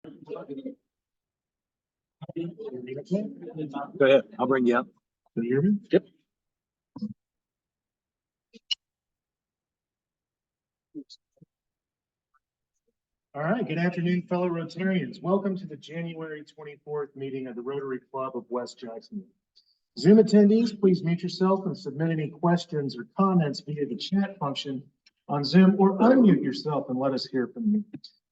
Go ahead. I'll bring you up. Can you hear me? Yep. All right. Good afternoon, fellow Rotarians. Welcome to the January 24th meeting of the Rotary Club of West Jackson. Zoom attendees, please mute yourself and submit any questions or comments via the chat function on Zoom, or unmute yourself and let us hear from you.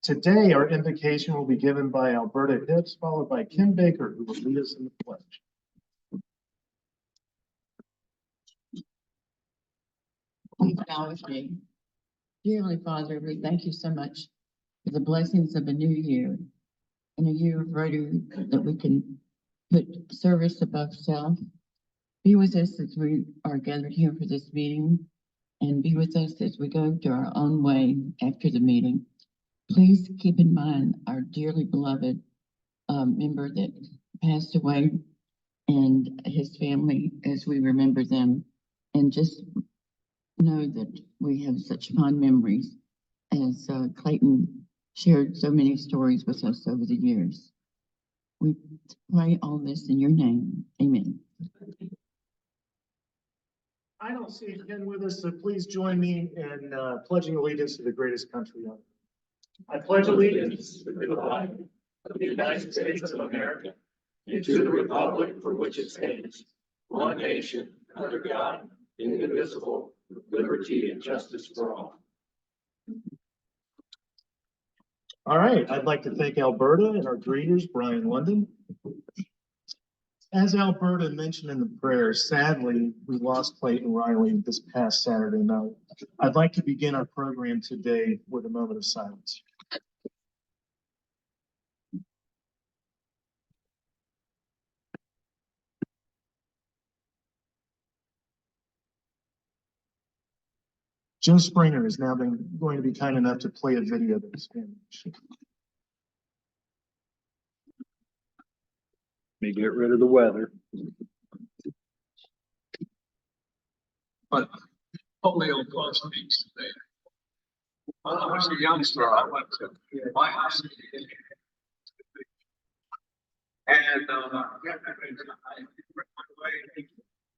Today, our invocation will be given by Alberta Hips, followed by Kim Baker, who will lead us in the pledge. Please bow with me. Dear Heavenly Father, we thank you so much for the blessings of a new year and a year of Rotary that we can put service above self. Be with us as we are gathered here for this meeting, and be with us as we go to our own way after the meeting. Please keep in mind our dearly beloved member that passed away and his family as we remember them, and just know that we have such fond memories as Clayton shared so many stories with us over the years. We pray all this in your name. Amen. I don't see Ken with us, so please join me in pledging allegiance to the greatest country on earth. I pledge allegiance to the flag of the United States of America and to the republic for which it stands, one nation, under God, indivisible, with liberty and justice for all. All right, I'd like to thank Alberta and our greeters, Brian London. As Alberta mentioned in the prayer, sadly, we lost Clayton Riley this past Saturday night. I'd like to begin our program today with a moment of silence. Joe Springer is now going to be kind enough to play a video that was finished. Let me get rid of the weather. But polio plus speaks today. When I was a youngster, I went to my house. And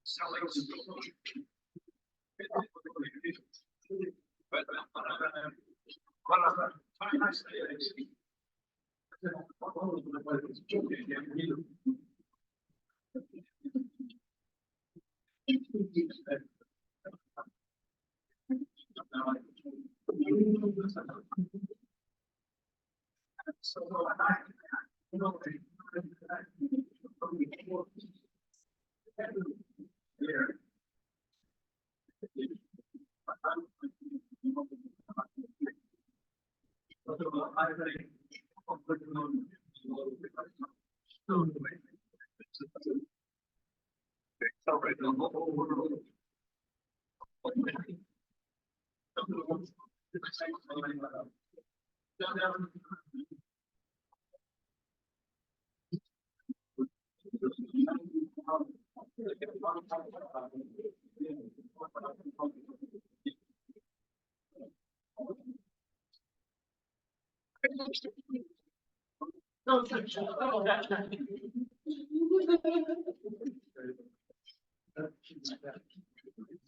selling but I say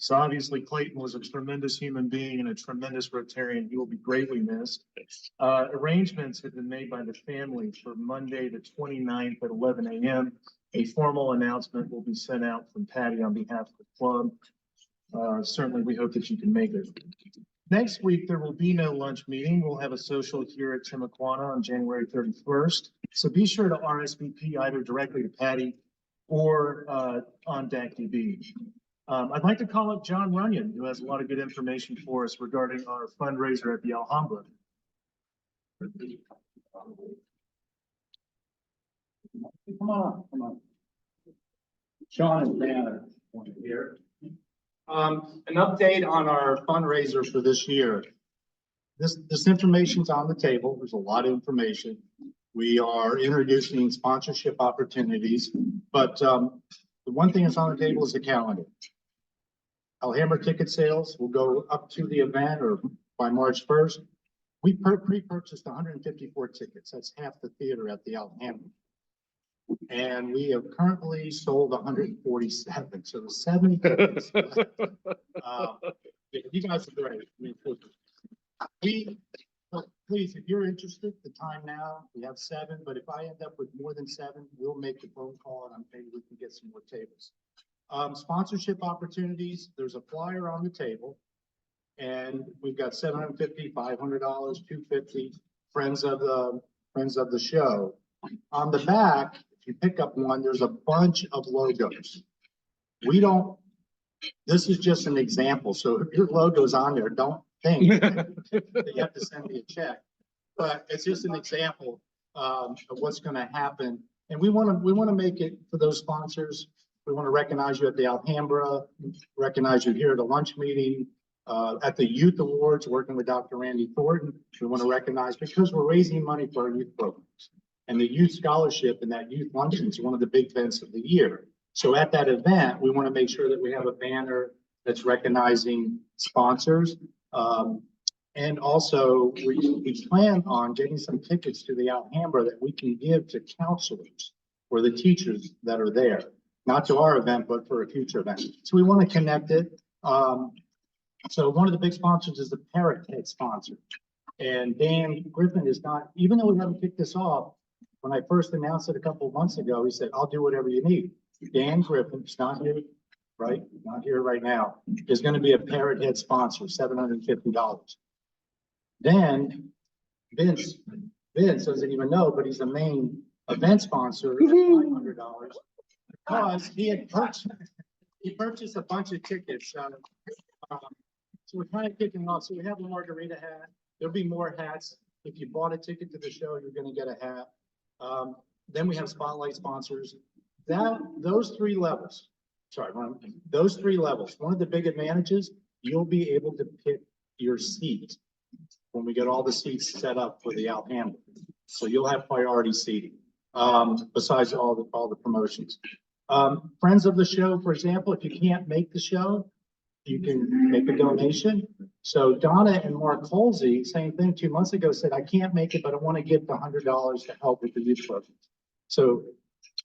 So obviously Clayton was a tremendous human being and a tremendous Rotarian. He will be greatly missed. Arrangements have been made by the family for Monday the 29th at 11 a.m. A formal announcement will be sent out from Patty on behalf of the club. Certainly we hope that you can make it. Next week, there will be no lunch meeting. We'll have a social here at Timaquana on January 31st. So be sure to RSVP either directly to Patty or on DAC-DB. I'd like to call up John Runyon, who has a lot of good information for us regarding our fundraiser at the Alhambra. Come on. Sean and Dan are here. An update on our fundraiser for this year. This information's on the table. There's a lot of information. We are introducing sponsorship opportunities, but the one thing that's on the table is the calendar. Alhambra ticket sales will go up to the event or by March 1st. We pre-purchased 154 tickets. That's half the theater at the Alhambra. And we have currently sold 147, so 70 tickets left. Yeah, you guys are great. I mean, please, if you're interested, the time now, we have 7, but if I end up with more than 7, we'll make the phone call and maybe we can get some more tables. Sponsorship opportunities, there's a flyer on the table. And we've got $750, $500, $250, friends of the show. On the back, if you pick up one, there's a bunch of logos. This is just an example. So if your logo's on there, don't think that you have to send me a check. But it's just an example of what's going to happen. And we want to make it for those sponsors. We want to recognize you at the Alhambra, recognize you here at a lunch meeting. At the Youth Awards, working with Dr. Randy Thornton, we want to recognize because we're raising money for our youth programs. And the youth scholarship and that youth luncheon is one of the big events of the year. So at that event, we want to make sure that we have a banner that's recognizing sponsors. And also we plan on getting some tickets to the Alhambra that we can give to counselors or the teachers that are there, not to our event, but for a future event. So we want to connect it. So one of the big sponsors is the Parrot Head sponsor. And Dan Griffin is not, even though we haven't kicked this off, when I first announced it a couple of months ago, he said, I'll do whatever you need. Dan Griffin, is not here, right? Not here right now, is going to be a Parrot Head sponsor, $750. Then Vince doesn't even know, but he's the main event sponsor at $500 because he purchased a bunch of tickets. So we're kind of kicking off. So we have a margarita hat. There'll be more hats. If you bought a ticket to the show, you're going to get a hat. Then we have spotlight sponsors. Those three levels. Those 3 levels. One of the big advantages, you'll be able to pick your seat when we get all the seats set up for the Alhambra. So you'll have priority seating. Besides all the promotions. Friends of the show, for example, if you can't make the show, you can make a donation. So Donna and Mark Holsey, same thing 2 months ago, said, I can't make it, but I want to give the $100 to help with the youth program. So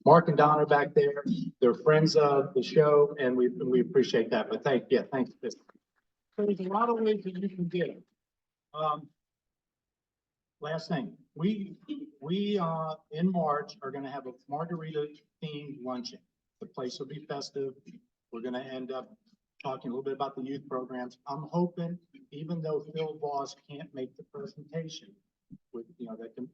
Mark and Donna back there, they're friends of the show, and we appreciate that. But thanks. So there's a lot of ways that you can give. Last thing, we in March are going to have a margarita themed luncheon. The place will be festive. We're going to end up talking a little bit about the youth programs. I'm hoping, even though Phil Voss can't make the presentation with, that can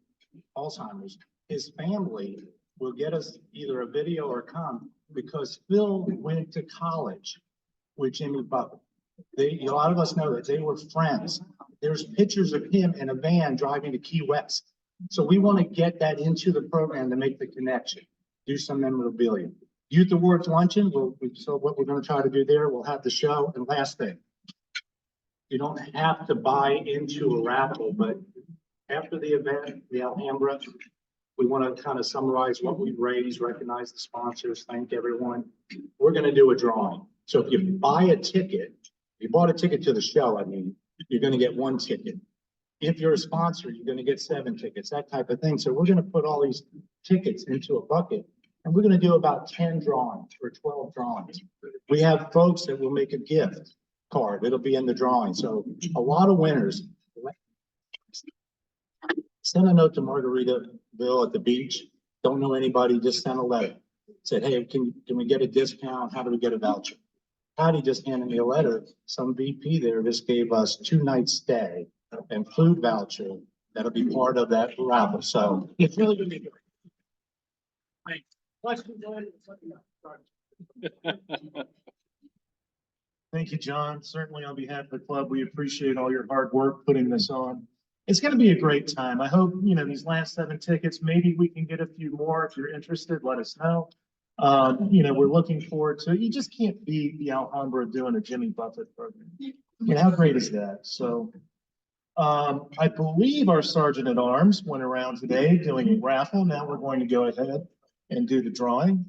Alzheimer's, his family will get us either a video or come because Phil went to college with Jimmy Buffett. A lot of us know that they were friends. There's pictures of him in a van driving to Key West. So we want to get that into the program to make the connection, do some memorabilia. Youth Awards Luncheon, so what we're going to try to do there, we'll have the show. And last thing, you don't have to buy into a raffle, but after the event, the Alhambra, we want to kind of summarize what we've raised, recognize the sponsors, thank everyone. We're going to do a drawing. So if you buy a ticket, you bought a ticket to the show, you're going to get 1 ticket. If you're a sponsor, you're going to get 7 tickets, that type of thing. So we're going to put all these tickets into a bucket. And we're going to do about 10 drawings or 12 drawings. We have folks that will make a gift card. It'll be in the drawing. So a lot of winners. Send a note to Margaritaville at the beach. Don't know anybody, just send a letter. Said, hey, can we get a discount? How do we get a voucher? Patty just handed me a letter. Some VP there just gave us 2-night stay and food voucher. That'll be part of that raffle. So it's really going to be good. Thanks. Thank you, John. Certainly on behalf of the club, we appreciate all your hard work putting this on. It's going to be a great time. I hope, these last 7 tickets, maybe we can get a few more. If you're interested, let us know. We're looking forward to, you just can't beat the Alhambra doing a Jimmy Buffett program. How great is that? So I believe our Sergeant at Arms went around today doing a raffle. Now we're going to go ahead and do the drawing.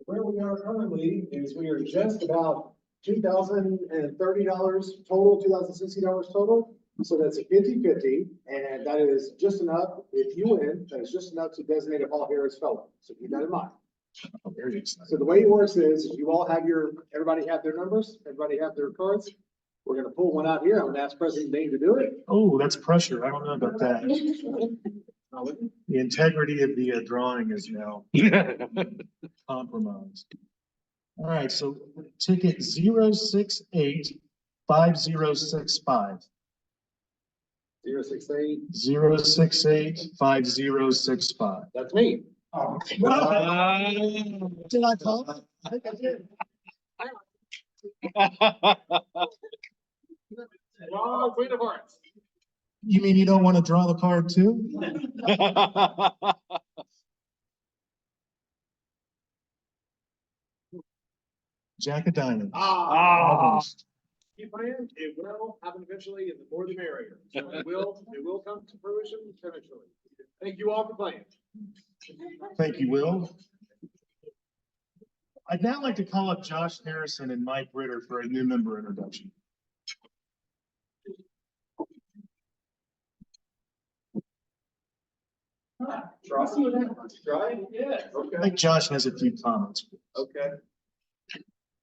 Where we are currently is we are just about $2,030 total, $2,060 total. So that's a 50-50, and that is just enough, if you win, that is just enough to designate a Paul Harris fellow. So keep that in mind. Oh, very exciting. So the way it works is you all have everybody have their numbers, everybody have their cards. We're gonna pull one out here. I'm gonna ask President Dane to do it. Oh, that's pressure. I don't know about that. The integrity of the drawing is now compromised. All right, so ticket 0685065. 068, 0685065. that's me. Did I call? I think I did. Queen of Hearts. You mean you don't want to draw the card too? Jack of diamonds. Almost. Keep playing, it will happen eventually, and the more the merrier. So it will come to fruition eventually. Thank you all for playing. Thank you, Will. I'd now like to call up Josh Harrison and Mike Ritter for a new member introduction. Try? Yeah. I Okay. think Josh has a few comments. Okay.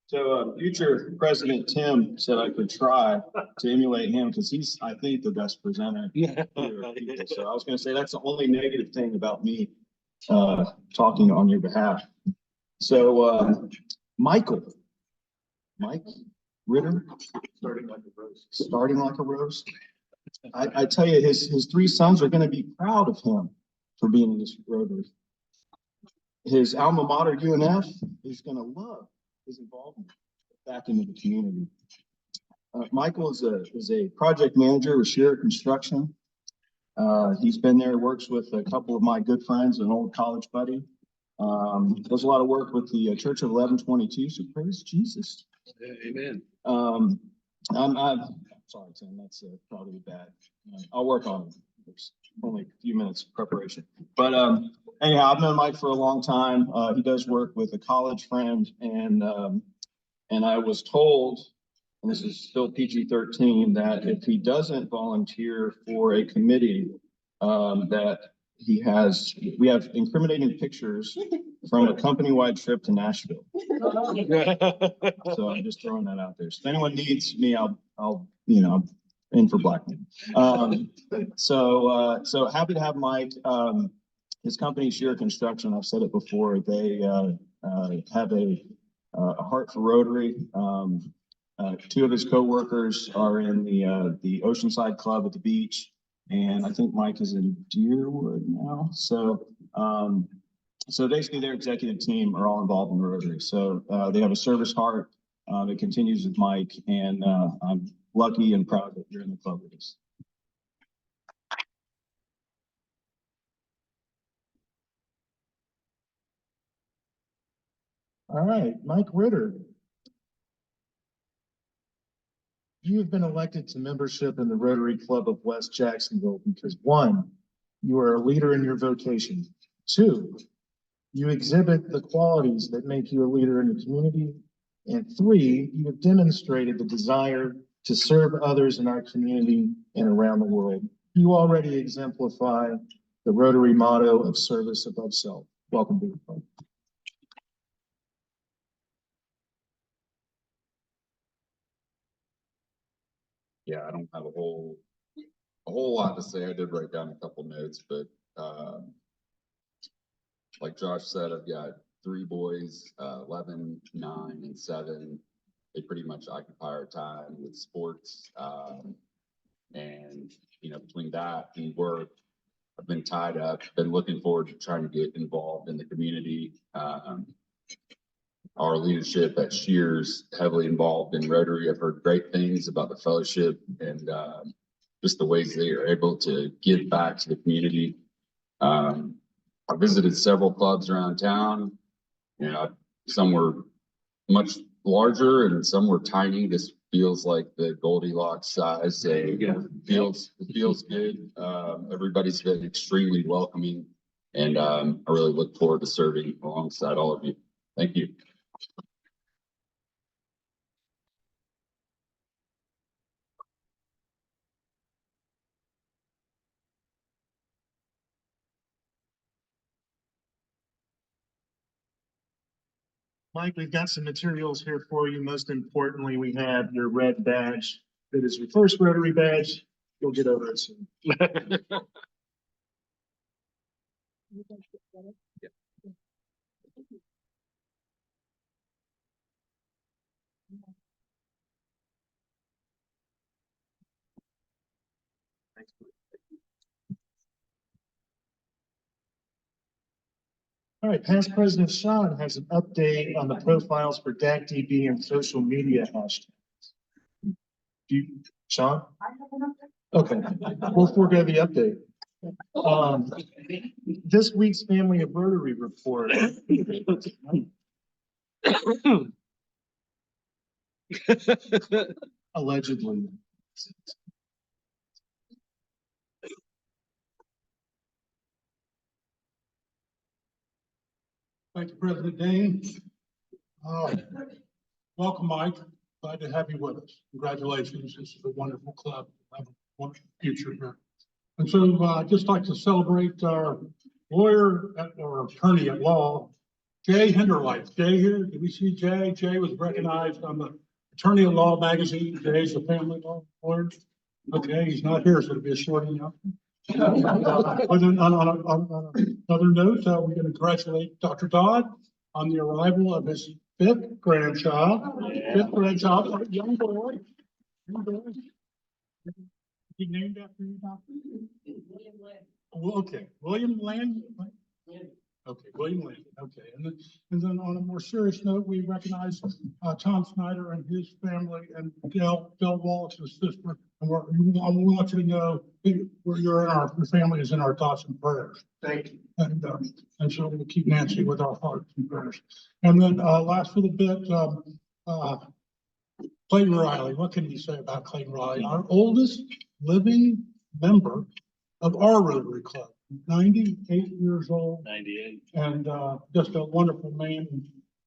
So future President Tim said I could try to emulate him because he's, I think, the best presenter. Yeah. Here. So I was gonna say that's the only negative thing about me talking on your behalf. So Mike Ritter, Starting like a rose. starting like a rose. I tell you, his three sons are gonna be proud of him for being in this Rotary. His alma mater, UNF, is gonna love his involvement back into the community. Michael is a project manager with Shearer Construction. He's been there, works with a couple of my good friends, an old college buddy. Does a lot of work with the Church of 1122, so praise Jesus. Amen. I'm sorry, Tim, that's probably bad. I'll work on it. There's only a few minutes of preparation. But anyhow, I've known Mike for a long time. He does work with a college friend, and I was told, and this is still PG-13, that if he doesn't volunteer for a committee, that we have incriminating pictures from a company-wide trip to Nashville. So I'm just throwing that out there. So if anyone needs me, I'll in for blackmail. So happy to have Mike. His company, Shearer Construction, I've said it before, they have a heart for Rotary. Two of his coworkers are in the Oceanside Club at the beach, and I think Mike is in Deerwood now. So basically their executive team are all involved in Rotary. So they have a service heart. It continues with Mike, and I'm lucky and proud that you're in the club with us. All right, Mike Ritter. You have been elected to membership in the Rotary Club of West Jacksonville because 1, you are a leader in your vocation. 2, you exhibit the qualities that make you a leader in the community. And 3, you have demonstrated the desire to serve others in our community and around the world. You already exemplify the Rotary motto of service above self. Welcome to the club. Yeah, I don't have a whole lot to say. I did write down a couple notes, but like Josh said, I've got 3 boys, 11, 9, and 7. They pretty much occupy our time with sports. And between that and work, I've been tied up, been looking forward to trying to get involved in the community. Our leadership at Shears heavily involved in Rotary. I've heard great things about the fellowship and just the ways they are able to give back to the community. I visited several clubs around town. Some were much larger and some were tiny. This feels like the Goldilocks size. So it feels good. Everybody's been extremely welcoming, and I really look forward to serving alongside all of you. Thank you. Mike, we've got some materials here for you. Most importantly, we have your red badge. That is your first Rotary badge. You'll get over it soon. All right, past President Sean has an update on the profiles for DAC-DB and social media hashtags. Sean? Okay, we'll forego the update. This week's Family of Rotary report. Allegedly. Thank you, President Dane. Welcome, Mike. Glad to have you with us. Congratulations. This is a wonderful club. Have a wonderful future here. And so I'd just like to celebrate our lawyer or attorney at law, Jay Hinderlight. Jay here. Did we see Jay? Jay was recognized on the Attorney at Law magazine. Jay's a family law lawyer. Okay, he's not here, so it'll be a short enough. On another note, we're going to congratulate Dr. Dodd on the arrival of his fifth grandchild. Fifth grandchild, young boy. Young boy. He named after you, Doctor? Well, okay, William Land. Okay, William Land. Okay, and then on a more serious note, we recognize Tom Snyder and his family and Gail Wallace's sister. And we want you to know your family is in our thoughts and prayers. Thank you. And so we'll keep Nancy with our hearts and prayers. And then last for the bit, Clayton Riley. What can you say about Clayton Riley? Our oldest living member of our Rotary Club, 98 years old. 98. And just a wonderful man.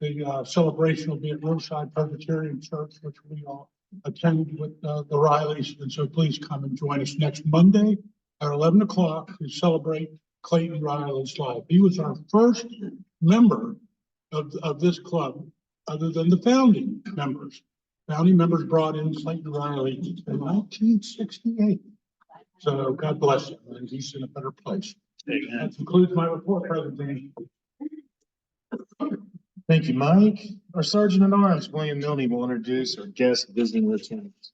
The celebration will be at Roadside Presbyterian Church, which we all attend with the Rileys. And so please come and join us next Monday at 11 o'clock to celebrate Clayton Riley's life. He was our first member of this club, other than the founding members. Founding members brought in Clayton Riley in 1968. So God bless him, and he's in a better place. That concludes my report, President. Thank you, Mike. Our Sergeant at Arms, William Milne, will introduce our guest visiting lieutenants.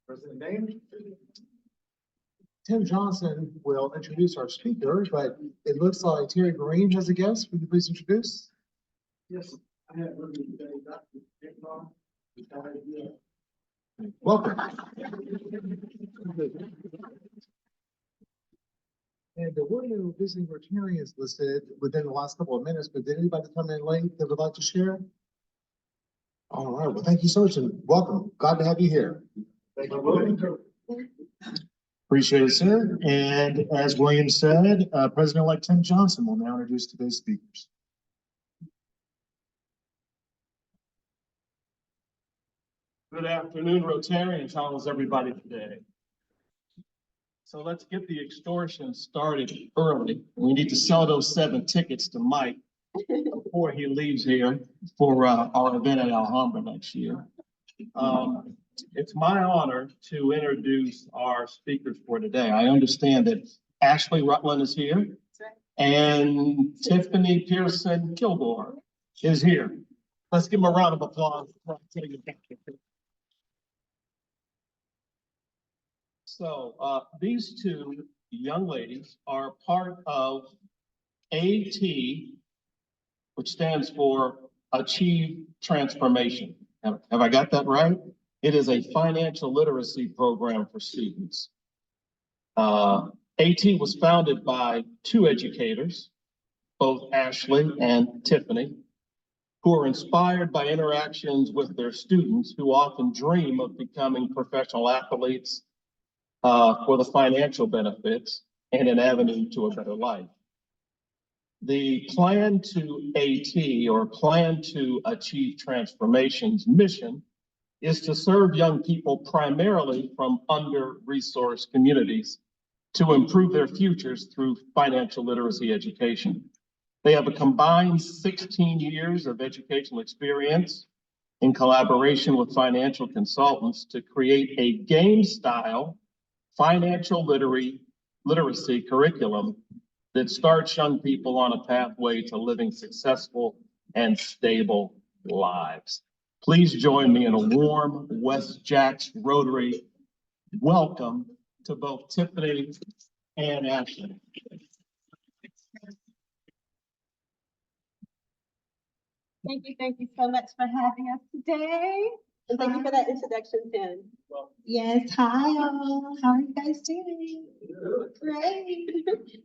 President Dane. Tim Johnson will introduce our speaker, but it looks like Terry Green has a guest. Would you please introduce? Yes, I have. Welcome. And the word of visiting Rotarians is listed within the last couple of minutes, but did anybody come in late that would like to share? All right, well, thank you so much and welcome. Glad to have you here. Thank you, William. Appreciate it, sir. And as William said, President-elect Tim Johnson will now introduce today's speakers. Good afternoon, Rotarians. How is everybody today? So let's get the extortion started early. We need to sell those 7 tickets to Mike before he leaves here for our event at Alhambra next year. It's my honor to introduce our speakers for today. I understand that Ashley Rutland is here and Tiffany Pearson Kilgore is here. Let's give them a round of applause. So these two young ladies are part of AT, which stands for Achieve Transformation. Have I got that right? It is a financial literacy program for students. AT was founded by 2 educators, both Ashley and Tiffany, who are inspired by interactions with their students who often dream of becoming professional athletes for the financial benefits and an avenue to a better life. The Plan to AT, or Plan to Achieve Transformation's mission is to serve young people primarily from under-resourced communities to improve their futures through financial literacy education. They have a combined 16 years of educational experience in collaboration with financial consultants to create a game-style financial literacy curriculum that starts young people on a pathway to living successful and stable lives. Please join me in a warm West Jax Rotary welcome to both Tiffany and Ashley. Thank you so much for having us today. And thank you for that introduction, Tim. Yes, hi all. How are you guys doing? Great.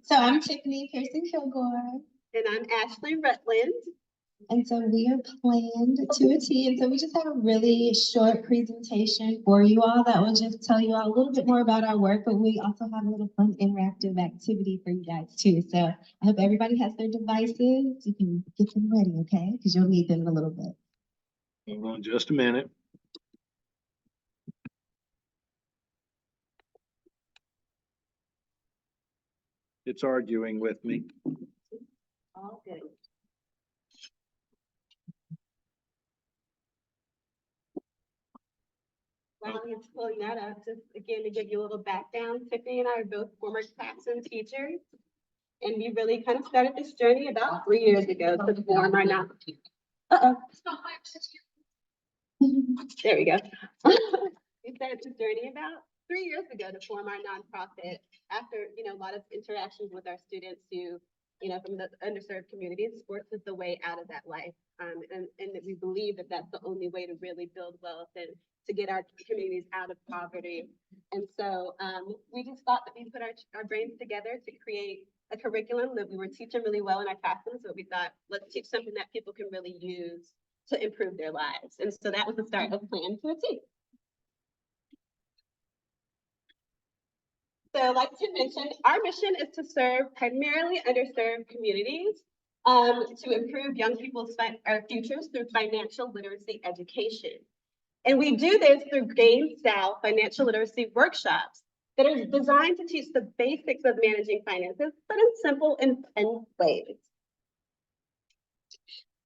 So I'm Tiffany Pearson-Kilgore. And I'm Ashley Rutland. And so we are planned to a T. And so we just have a really short presentation for you all that will just tell you all a little bit more about our work, but we also have a little fun interactive activity for you guys too. So I hope everybody has their devices. You can get them ready, okay? Because you'll need them in a little bit. Hold on just a minute. It's arguing with me. All good. While he's pulling that up, just again to give you a little background, Tiffany and I are both former classroom teachers. And we really kind of started this journey about 3 years ago to form our non. There we go. We started this journey about 3 years ago to form our nonprofit after, a lot of interactions with our students who, from the underserved communities. Sports is the way out of that life. And that we believe that that's the only way to really build wealth and to get our communities out of poverty. And so we just thought that we put our brains together to create a curriculum that we were teaching really well in our classrooms. So we thought, let's teach something that people can really use to improve their lives. And so that was the start of Plan to a T. So like Tim mentioned, our mission is to serve primarily underserved communities to improve young people's futures through financial literacy education. And we do this through game-style financial literacy workshops that are designed to teach the basics of managing finances, but in simple and fun ways.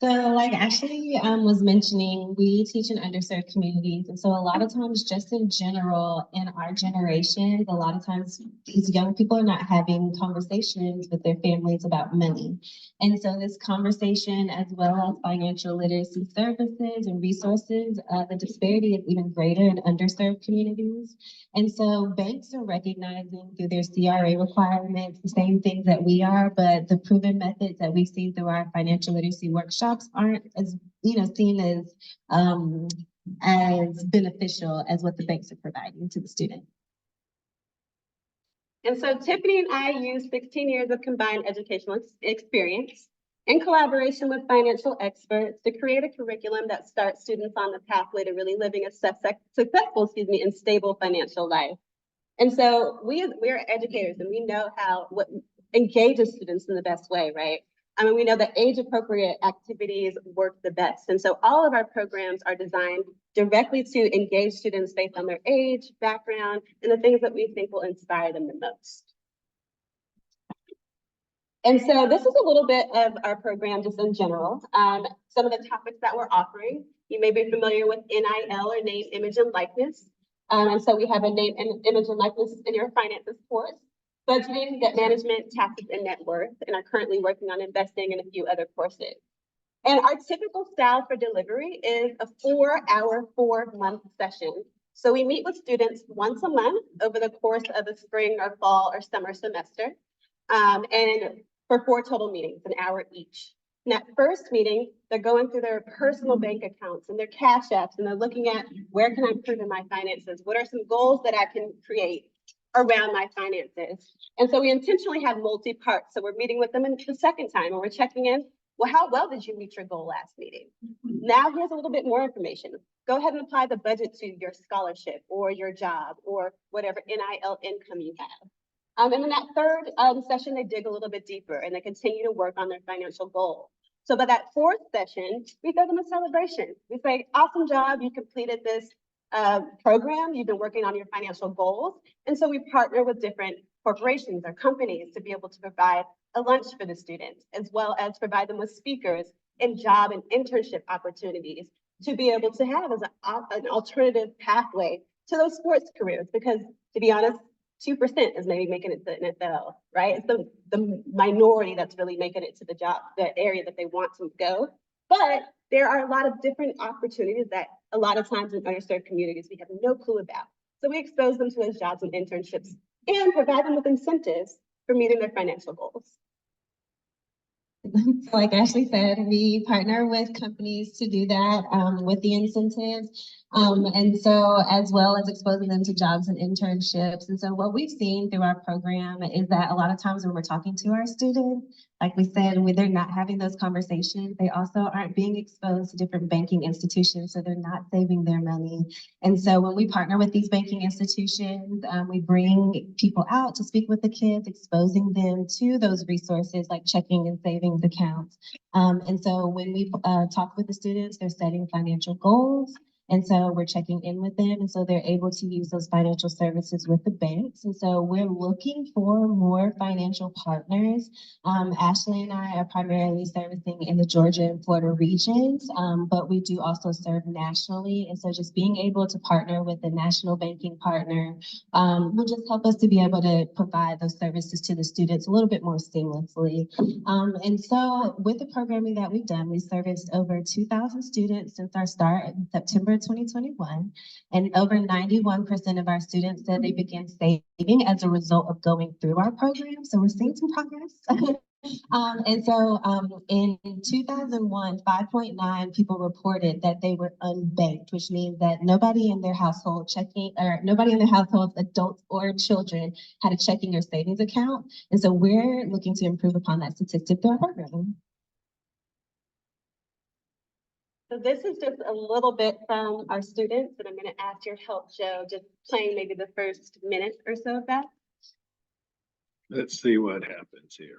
So like Ashley was mentioning, we teach in underserved communities. And so a lot of times, just in general, in our generation, a lot of times these young people are not having conversations with their families about money. And so this conversation, as well as financial literacy services and resources, the disparity is even greater in underserved communities. And so banks are recognizing through their CRA requirements the same things that we are, but the proven methods that we've seen through our financial literacy workshops aren't as seen as beneficial as what the banks are providing to the student. And so Tiffany and I use 16 years of combined educational experience in collaboration with financial experts to create a curriculum that starts students on the pathway to really living a successful, and stable financial life. And so we're educators, and we know what engages students in the best way, right? I mean, we know that age-appropriate activities work the best. And so all of our programs are designed directly to engage students based on their age, background, and the things that we think will inspire them the most. And so this is a little bit of our program just in general. Some of the topics that we're offering, you may be familiar with NIL, or name, image, and likeness. And so we have a name, image, and likeness in your finances course. Budgeting, debt management, taxes, and net worth, and are currently working on investing in a few other courses. And our typical style for delivery is a 4-hour, 4-month session. So we meet with students once a month over the course of the spring or fall or summer semester, and for 4 total meetings, an hour each. In that first meeting, they're going through their personal bank accounts and their cash apps, and they're looking at where can I improve in my finances? What are some goals that I can create around my finances? And so we intentionally have multi-parts. So we're meeting with them the second time, and we're checking in. Well, how well did you reach your goal last meeting? Now here's a little bit more information. Go ahead and apply the budget to your scholarship or your job or whatever NIL income you have. And in that third session, they dig a little bit deeper and they continue to work on their financial goal. So by that 4th session, we throw them a celebration. We say, awesome job, you completed this program, you've been working on your financial goals. And so we partner with different corporations or companies to be able to provide a lunch for the students, as well as provide them with speakers and job and internship opportunities to be able to have as an alternative pathway to those sports careers. Because to be honest, 2% is maybe making it to the NFL, right? It's the minority that's really making it to the job, the area that they want to go. But there are a lot of different opportunities that a lot of times in underserved communities we have no clue about. So we expose them to those jobs and internships and provide them with incentives for meeting their financial goals. Like Ashley said, we partner with companies to do that with the incentives. And so as well as exposing them to jobs and internships. And so what we've seen through our program is that a lot of times when we're talking to our students, like we said, when they're not having those conversations, they also aren't being exposed to different banking institutions, so they're not saving their money. And so when we partner with these banking institutions, we bring people out to speak with the kids, exposing them to those resources like checking and savings accounts. And so when we talk with the students, they're setting financial goals. And so we're checking in with them. And so they're able to use those financial services with the banks. And so we're looking for more financial partners. Ashley and I are primarily servicing in the Georgia and Florida regions, but we do also serve nationally. And so just being able to partner with a national banking partner will just help us to be able to provide those services to the students a little bit more seamlessly. And so with the programming that we've done, we serviced over 2,000 students since our start in September 2021, and over 91% of our students said they began saving as a result of going through our program. So we're seeing some progress. And so in 2001, 5.9 people reported that they were unbanked, which means that nobody in their household nobody in their household, adults or children, had a checking or savings account. And so we're looking to improve upon that statistic through our program. So this is just a little bit from our students, and I'm going to ask your help, Joe, just playing maybe the first minute or so of that. Let's see what happens here.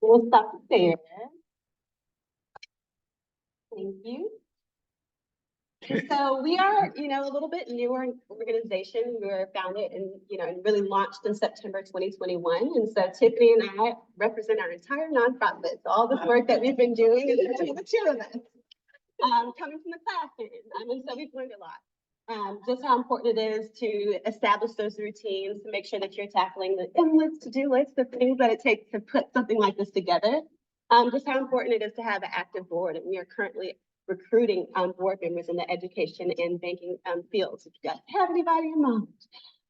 We'll stop there. Thank you. So we are, a little bit newer organization. We were founded and really launched in September 2021. And so Tiffany and I represent our entire nonprofit. So all this work that we've been doing is between the two of us, coming from the classroom. And so we've learned a lot. Just how important it is to establish those routines, to make sure that you're tackling the endless to-do list of things that it takes to put something like this together. Just how important it is to have an active board. And we are currently recruiting board members in the education and banking fields. If you guys have anybody in mind.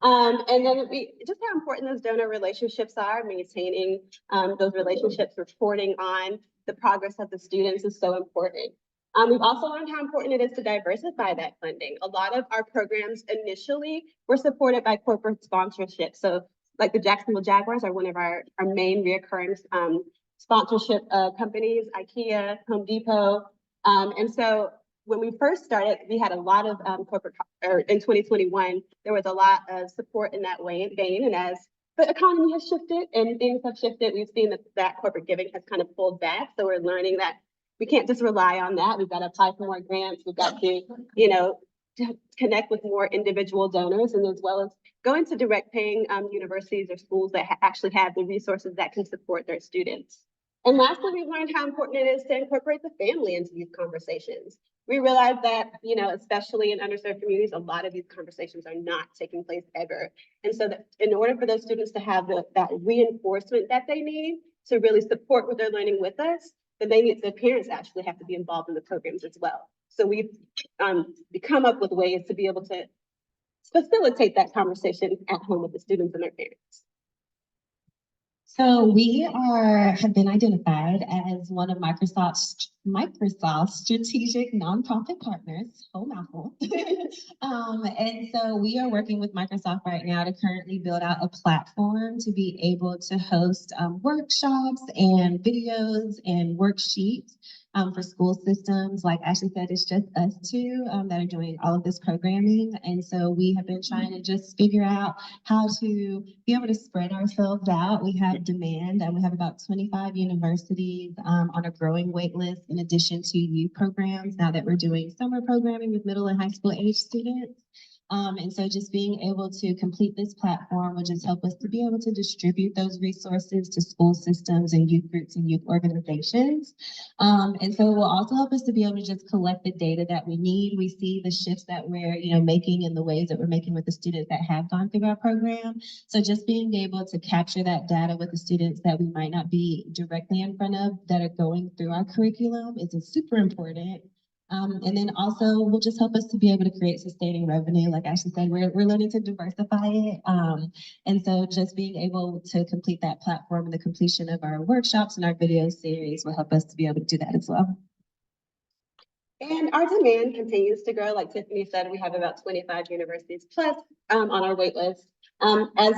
And then just how important those donor relationships are, maintaining those relationships, reporting on the progress of the students is so important. We've also learned how important it is to diversify that funding. A lot of our programs initially were supported by corporate sponsorship. So like the Jacksonville Jaguars are one of our main reoccurring sponsorship companies, IKEA, Home Depot. And so when we first started, we had a lot of or in 2021, there was a lot of support in that vein. And as the economy has shifted and things have shifted, we've seen that corporate giving has kind of pulled back. So we're learning that we can't just rely on that. We've got to apply for more grants. We've got to, to connect with more individual donors, and as well as go into direct paying universities or schools that actually have the resources that can support their students. And lastly, we've learned how important it is to incorporate the family into these conversations. We realize that, especially in underserved communities, a lot of these conversations are not taking place ever. And so that in order for those students to have that reinforcement that they need to really support what they're learning with us, then their parents actually have to be involved in the programs as well. So we've come up with ways to be able to facilitate that conversation at home with the students and their parents. So we have been identified as one of Microsoft's strategic nonprofit partners, whole mouthful. And so we are working with Microsoft right now to currently build out a platform to be able to host workshops and videos and worksheets for school systems. Like Ashley said, it's just us two that are doing all of this programming. And so we have been trying to just figure out how to be able to spread ourselves out. We have demand, and we have about 25 universities on a growing wait list, in addition to youth programs now that we're doing summer programming with middle and high school age students. And so just being able to complete this platform will just help us to be able to distribute those resources to school systems and youth groups and youth organizations. And so it will also help us to be able to just collect the data that we need. We see the shifts that we're making in the ways that we're making with the students that have gone through our program. So just being able to capture that data with the students that we might not be directly in front of that are going through our curriculum is super important. And then also will just help us to be able to create sustaining revenue. Like Ashley said, we're learning to diversify it. And so just being able to complete that platform and the completion of our workshops and our video series will help us to be able to do that as well. And our demand continues to grow. Like Tiffany said, we have about 25 universities plus on our wait list. As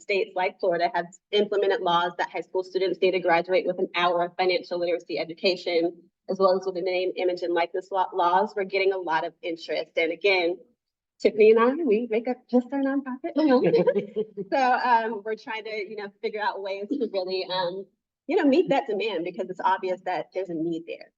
states like Florida have implemented laws that high school students need to graduate with an hour of financial literacy education, as well as with the name, image, and likeness laws, we're getting a lot of interest. And again, Tiffany and I, we make up just our nonprofit. So we're trying to, figure out ways to really, meet that demand, because it's obvious that there's a need there.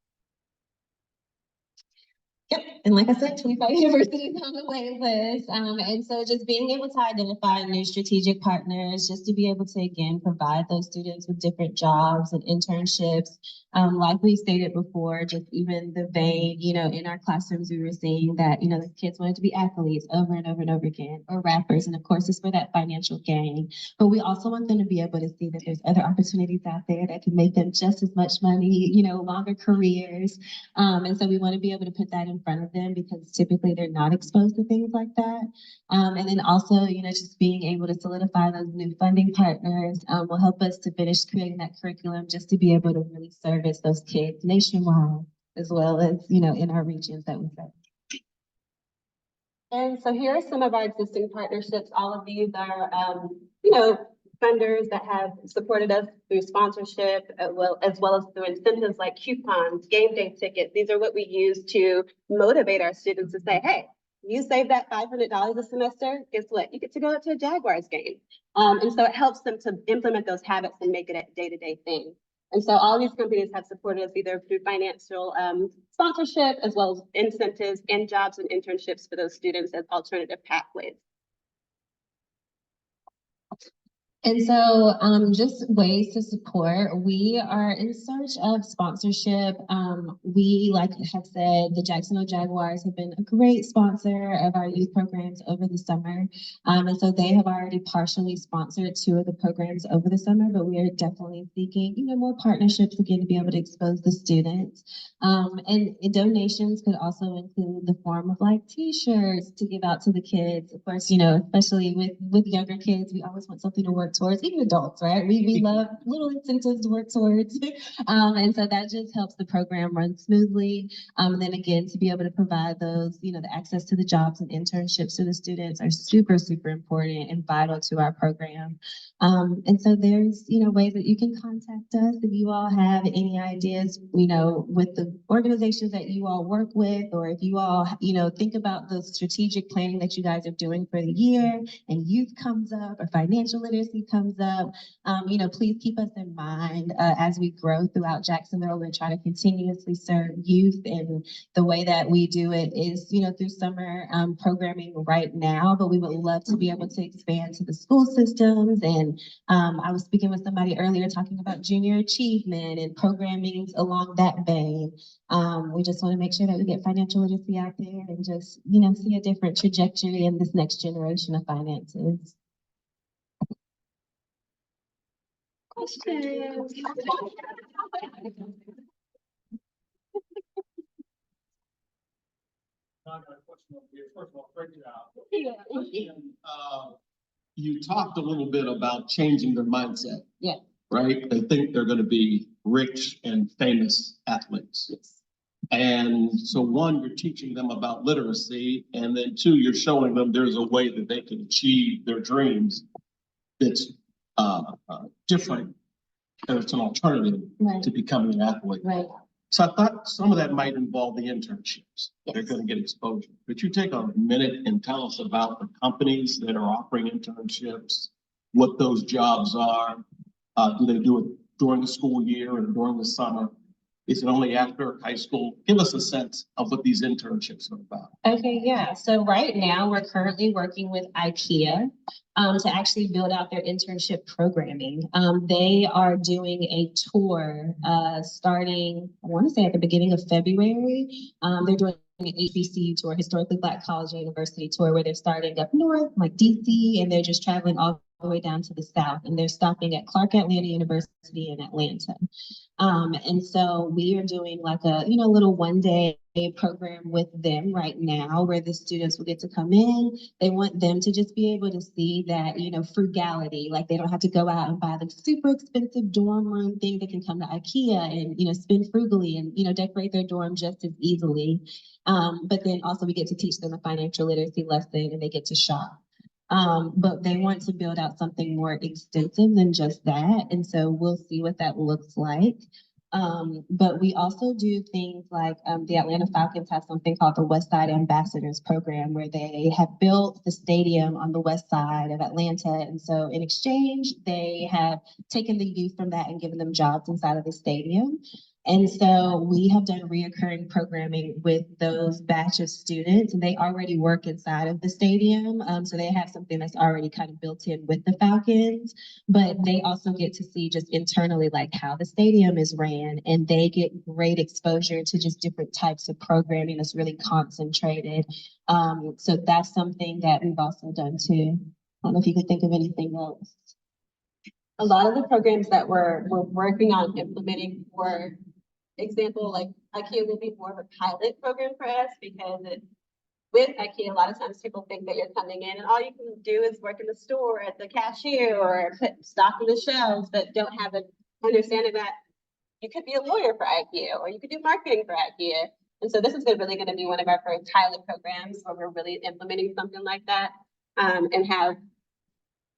Yep, and like I said, 25 universities on the wait list. And so just being able to identify new strategic partners, just to be able to, again, provide those students with different jobs and internships. Like we stated before, just even the vein, in our classrooms, we were seeing that, the kids wanted to be athletes over and over and over again, or rappers. And of course, it's for that financial gain. But we also want them to be able to see that there's other opportunities out there that can make them just as much money, longer careers. And so we want to be able to put that in front of them, because typically they're not exposed to things like that. And then also, just being able to solidify those new funding partners will help us to finish creating that curriculum, just to be able to really service those kids nationwide, as well as, in our regions that we serve. And so here are some of our existing partnerships. All of these are, funders that have supported us through sponsorship, as well as through incentives like coupons, game day tickets. These are what we use to motivate our students to say, hey, you save that $500 a semester, guess what? You get to go to a Jaguars game. And so it helps them to implement those habits and make it a day-to-day thing. And so all these companies have supported us either through financial sponsorship, as well as incentives and jobs and internships for those students as alternative pathways. And so just ways to support, we are in search of sponsorship. We, like I have said, the Jacksonville Jaguars have been a great sponsor of our youth programs over the summer. And so they have already partially sponsored 2 of the programs over the summer, but we are definitely seeking, more partnerships again to be able to expose the students. And donations could also include the form of like t-shirts to give out to the kids. Of course, especially with younger kids, we always want something to work work towards, even adults, right? We love little incentives to work towards. And so that just helps the program run smoothly. And then again, to be able to provide those, the access to the jobs and internships to the students are super, super important and vital to our program. And so there's, ways that you can contact us if you all have any ideas, with the organizations that you all work with, or if you all, think about the strategic planning that you guys are doing for the year and youth comes up or financial literacy comes up, please keep us in mind as we grow throughout Jacksonville. We're trying to continuously serve youth, and the way that we do it is, through summer programming right now, but we would love to be able to expand to the school systems. And I was speaking with somebody earlier talking about junior achievement and programming along that vein. We just want to make sure that we get financial literacy out there and just, see a different trajectory in this next generation of finances. Questions? I got a question over here. First of all, great job. Yeah. You talked a little bit about changing their mindset. Yeah. Right? They think they're going to be rich and famous athletes. Yes. And so one, you're teaching them about literacy, and then two, you're showing them there's a way that they can achieve their dreams that's different, and it's an alternative Right. to becoming an athlete. Right. So I thought some of that might involve the internships. Yes. They're going to get exposure. Could you take a minute and tell us about the companies that are offering internships, what those jobs are? Do they do it during the school year and during the summer? Is it only after high school? Give us a sense of what these internships are about. Okay, yeah. So right now we're currently working with IKEA to actually build out their internship programming. They are doing a tour starting, I want to say at the beginning of February. They're doing an HBCU tour, Historically Black College and University tour, where they're starting up north, like DC, and they're just traveling all the way down to the south, and they're stopping at Clark Atlanta University in Atlanta. And so we are doing like a, little one-day program with them right now, where the students will get to come in. They want them to just be able to see that, frugality, like they don't have to go out and buy the super expensive dorm room thing. They can come to IKEA and, spend frugally and, decorate their dorm just as easily. But then also we get to teach them a financial literacy lesson, and they get to shop. But they want to build out something more extensive than just that. And so we'll see what that looks like. But we also do things like the Atlanta Falcons have something called the West Side Ambassadors Program, where they have built the stadium on the west side of Atlanta. And so in exchange, they have taken the youth from that and given them jobs inside of the stadium. And so we have done reoccurring programming with those batch of students, and they already work inside of the stadium. So they have something that's already kind of built in with the Falcons, but they also get to see just internally like how the stadium is ran, and they get great exposure to just different types of programming that's really concentrated. So that's something that we've also done too. I don't know if you could think of anything else. A lot of the programs that we're working on implementing, for example, like IKEA will be more of a pilot program for us, because with IKEA, a lot of times people think that you're coming in and all you can do is work in the store at the cashier or put stock on the shelves, but don't have an understanding that you could be a lawyer for IKEA or you could do marketing for IKEA. And so this is really going to be one of our first pilot programs where we're really implementing something like that, and have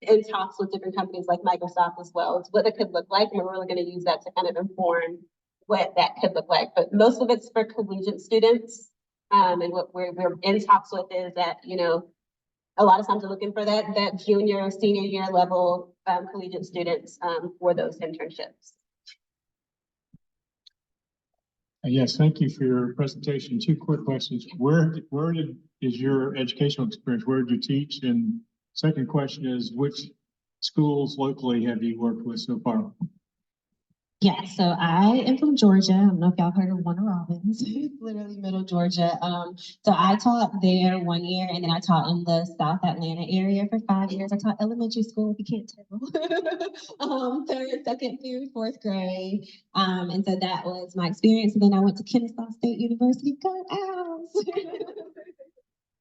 in talks with different companies like Microsoft as well. It's what it could look like, and we're really going to use that to kind of inform what that could look like. But most of it's for collegiate students. And what we're in talks with is that, a lot of times we're looking for that junior or senior year level collegiate students for those internships. Yes, thank you for your presentation. Two quick questions. Where is your educational experience? Where did you teach? And second question is, which schools locally have you worked with so far? Yeah, so I am from Georgia. I don't know if y'all heard of Warner Robins. It's literally middle Georgia. So I taught there 1 year, and then I taught in the South Atlanta area for 5 years. I taught elementary school, if you can't tell. Third, second, third, fourth grade. And so that was my experience. And then I went to Kennesaw State University. Go Owls!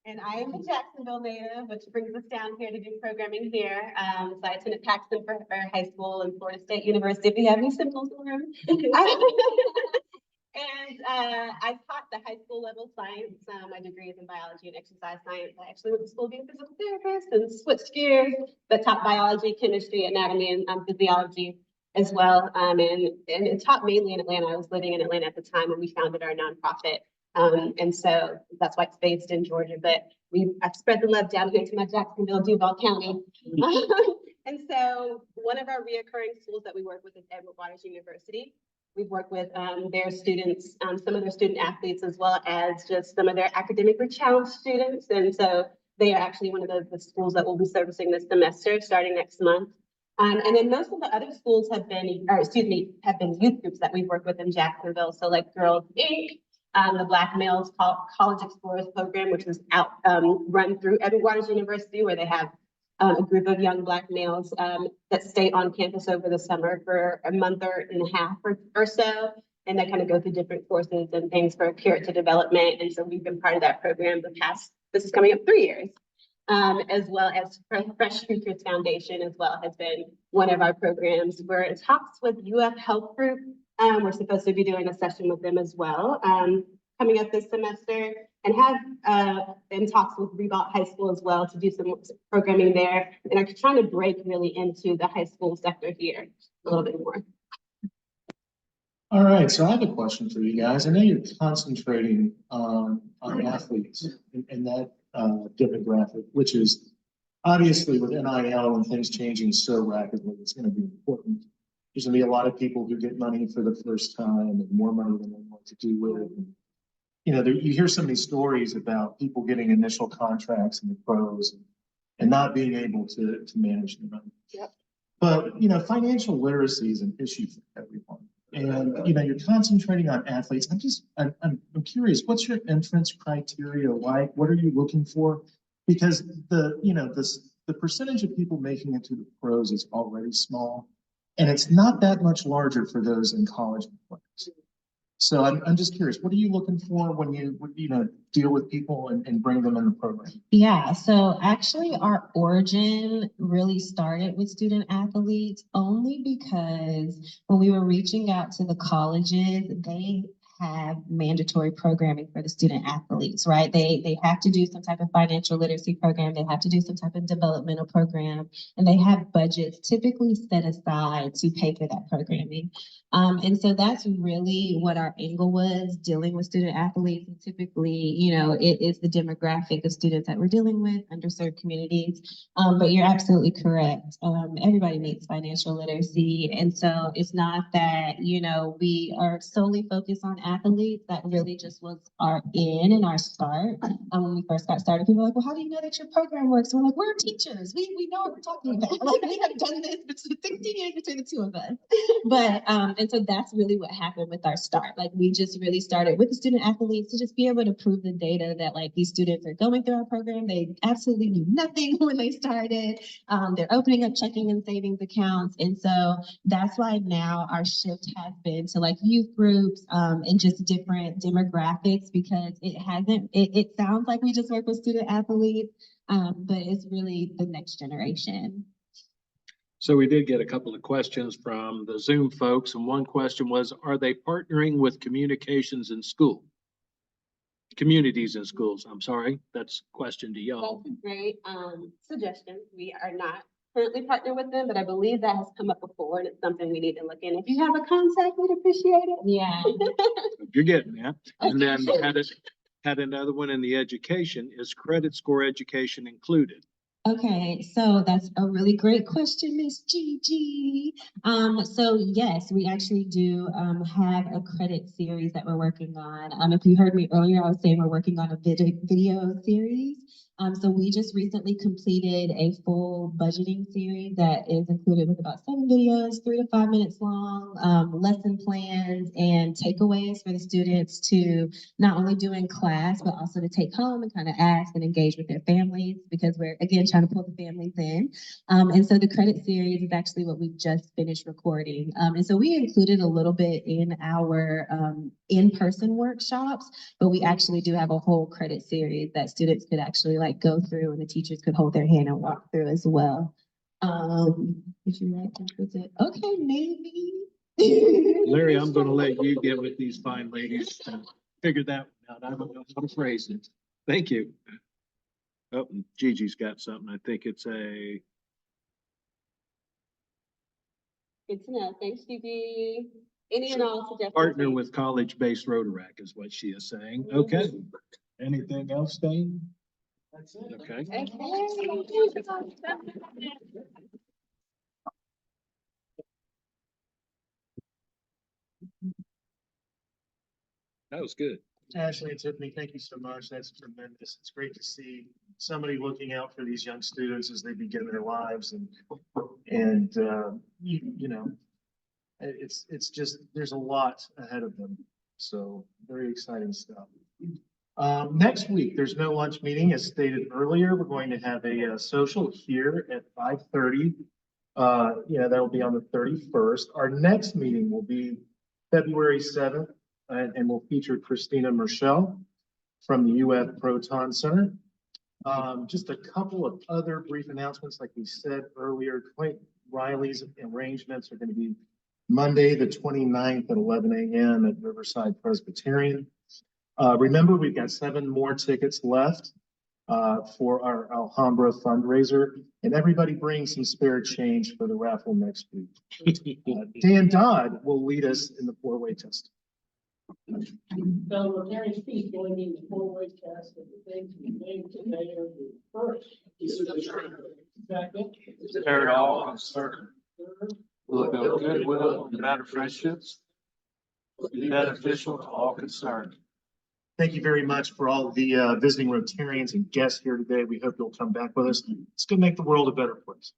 And I am a Jacksonville native, which brings us down here to do programming here. So I attended Paxton for high school and Florida State University, if you have any symbols in the room. And I taught the high school level science. My degree is in biology and exercise science. I actually went to school to be a physical therapist and switched gears, but taught biology, chemistry, anatomy, and physiology as well. And taught mainly in Atlanta. I was living in Atlanta at the time when we founded our nonprofit. And so that's why it's based in Georgia, but I've spread the love down here to my Jacksonville, Duval County. And so one of our reoccurring schools that we work with is Edward Waters University. We've worked with their students, some of their student athletes, as well as just some of their academically challenged students. And so they are actually one of the schools that we'll be servicing this semester starting next month. And then most of the other schools have been youth groups that we've worked with in Jacksonville. So like Girls Inc., the Black Males College Explorers program, which is run through Edward Waters University, where they have a group of young Black males that stay on campus over the summer for a month and a half or so. And they kind of go through different courses and things for character development. And so we've been part of that program this is coming up 3 years. As well as Fresh Futures Foundation as well has been one of our programs. We're in talks with UF Health Group. We're supposed to be doing a session with them as well coming up this semester, and have in talks with Ribault High School as well to do some programming there, and are trying to break really into the high school sector here a little bit more. All right, so I have a question for you guys. I know you're concentrating on athletes and that demographic, which is obviously with NIL and things changing so rapidly, it's going to be important. There's going to be a lot of people who get money for the first time and more money than they know what to do with. And, you know, you hear some of these stories about people getting initial contracts in the pros and not being able to manage the money. Yep. But, you know, financial literacy is an issue for everyone. And, you know, you're concentrating on athletes. I'm curious, what's your entrance criteria like? What are you looking for? Because the percentage of people making it to the pros is already small, and it's not that much larger for those in college players. So I'm just curious, what are you looking for when you deal with people and bring them in the program? Yeah, so actually our origin really started with student athletes only because when we were reaching out to the colleges, they have mandatory programming for the student athletes, right? They have to do some type of financial literacy program. They have to do some type of developmental program, and they have budgets typically set aside to pay for that programming. And so that's really what our angle was, dealing with student athletes. And typically, you know, it is the demographic of students that we're dealing with, underserved communities. But you're absolutely correct. Everybody needs financial literacy. And so it's not that, you know, we are solely focused on athletes. That really just was our in and our start. When we first got started, people were like, well, how do you know that your program works? And we're like, we're teachers. We know what we're talking about. Like, we have done this for 16 years between the two of us. But, and so that's really what happened with our start. Like, we just really started with the student athletes to just be able to prove the data that like these students are going through our program. They absolutely knew nothing when they started. They're opening up checking and savings accounts. And so that's why now our shift has been to like youth groups and just different demographics, because it sounds like we just work with student athletes, but it's really the next generation. So we did get a couple of questions from the Zoom folks, and one question was, are they partnering with communities in schools? I'm sorry, that's a question to y'all. That's a great suggestion. We are not currently partnered with them, but I believe that has come up before, and it's something we need to look in. If you have a contact, we'd appreciate it. Yeah. You're getting that. And then had another one in the education. Is credit score education included? Okay, so that's a really great question, Miss Gigi. So yes, we actually do have a credit series that we're working on. If you heard me earlier, I was saying we're working on a video series. So we just recently completed a full budgeting series that is included with about 7 videos, 3 to 5 minutes long, lesson plans and takeaways for the students to not only do in class, but also to take home and kind of ask and engage with their families, because we're, again, trying to pull the families in. And so the credit series is actually what we just finished recording. And so we included a little bit in our in-person workshops, but we actually do have a whole credit series that students could actually like go through and the teachers could hold their hand and walk through as well. Did you write that? Was it? Okay, maybe. Larry, I'm gonna let you get with these fine ladies and figure that one out. I don't know how to phrase it. Thank you. Oh, and Gigi's got something. I think it's a, Good to know. Thanks, Gigi. Any and all suggestions? partner with college-based Rotaract is what she is saying. Okay. Anything else, Dane? That's it. Okay. That was good. Ashley and Tiffany, thank you so much. That's tremendous. It's great to see somebody looking out for these young students as they begin their lives and you know, it's just, there's a lot ahead of them. So very exciting stuff. Next week, there's no lunch meeting as stated earlier. We're going to have a social here at 5:30. Yeah, that will be on the 31st. Our next meeting will be February 7th. And we'll feature Christina Merschel from the UF Proton Center. Just a couple of other brief announcements, like we said earlier, Clint Riley's arrangements are going to be Monday, the 29th at 11 a.m. at Riverside Presbyterian. Remember, we've got 7 more tickets left for our Alhambra fundraiser, and everybody bring some spare change for the raffle next week. Dan Dodd will lead us in the 4-way test. So Rotary speak, going in the 4-way test of the things we made today are the first. Second. Third, all concerned. Will it build goodwill and better friendships? Be beneficial to all concerned. Thank you very much for all the visiting Rotarians and guests here today. We hope you'll come back with us. It's going to make the world a better place.